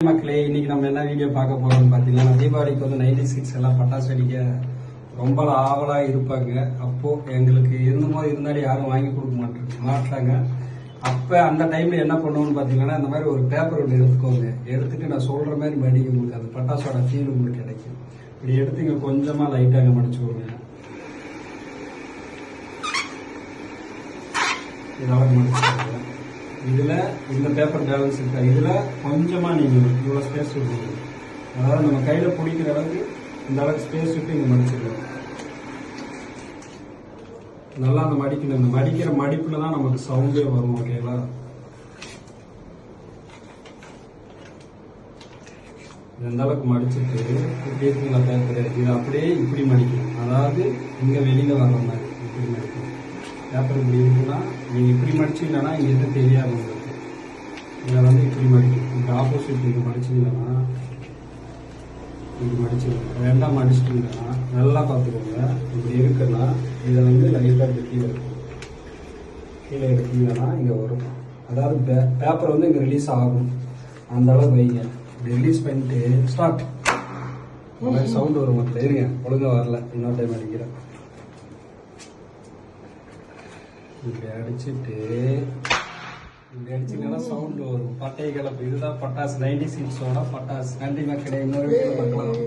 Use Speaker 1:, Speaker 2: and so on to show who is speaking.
Speaker 1: மக்களே, இன்னைக்கு நம்ம என்ன வீடியோ பார்க்க போறோம்னு பாத்தீங்கன்னா, தீபாவளிக்கு வந்து 96 எல்லாம் பட்டாசு வெடிக்க ரொம்ப ஆவலா இருப்பாங்க. அப்போ எங்களுக்கு இருந்தாலும் யாரும் வாங்கி கொடுக்க மாட்டாங்க. அப்ப அந்த டைம்ல என்ன பண்ணுவோம்னு பாத்தீங்கன்னா, இந்த மாதிரி ஒரு பேப்பர் ஒன்று எடுத்துக்கோங்க. எடுத்துட்டு நான் சொல்ற மாதிரி மடிக்க உங்களுக்கு அந்த பட்டாசோட ஃபீல் உங்களுக்கு கிடைக்கும். இப்படி எடுத்து இங்க கொஞ்சமா லைட்டாக மடிச்சுக்கோங்க. இதெல்லாம் மடிச்சுக்கோங்க. இதுல இந்த பேப்பர் பேலன்ஸ் இருக்கா, இதுல கொஞ்சமா நீங்க இவ்வளவு ஸ்பேஸ் விடுங்க. அதாவது நம்ம கையில பிடிக்கிற அளவுக்கு இந்த அளவுக்கு ஸ்பேஸ் விட்டு இங்க மடிச்சிடலாம். நல்லா அந்த மடிக்கணும். இந்த மடிக்கிற மடிப்புல தான் நமக்கு சவுண்டே வரும். ஓகேவா? எந்த அளவுக்கு மடிச்சுட்டு இப்படி இருக்குங்களா பேப்பர், இது அப்படியே இப்படி மடிக்கணும். அதாவது இங்க வெளியில வர்ற மாதிரி இப்படி மடிக்கணும். பேப்பர் இப்படி இருக்குன்னா நீங்க இப்படி மடிச்சீங்கன்னா இங்க எதுவும் தெரியாது உங்களுக்கு. இதை வந்து இப்படி மடிக்கணும். இப்படி ஆப்போசிட் இங்க மடிச்சீங்கன்னா இப்படி மடிச்சிருக்கோம். ரெண்டா மடிச்சிட்டீங்கன்னா நல்லா பார்த்துக்கோங்க. இப்படி இருக்குன்னா இதை வந்து லைட்டாக இப்படி கீழே எடுத்தீங்கன்னா இங்கே வரும். அதாவது பேப்பர் வந்து இங்கே ரிலீஸ் ஆகும். அந்த அளவுக்கு வைங்க. இப்படி ரிலீஸ் பண்ணிட்டு ஸ்டார்ட் சவுண்ட் வரும். மட்டும் இருங்க, ஒழுங்கா வரல, இன்னொரு டைம் அடிக்கிறேன். இப்படி அடிச்சிங்கன்னா சவுண்ட் வரும். பட்டை கிளப்பு. இதுதான் பட்டாசு, 96ஓட பட்டாசு. நன்றி மக்களே. இன்னொரு வீட்டில் பார்க்கலாம்.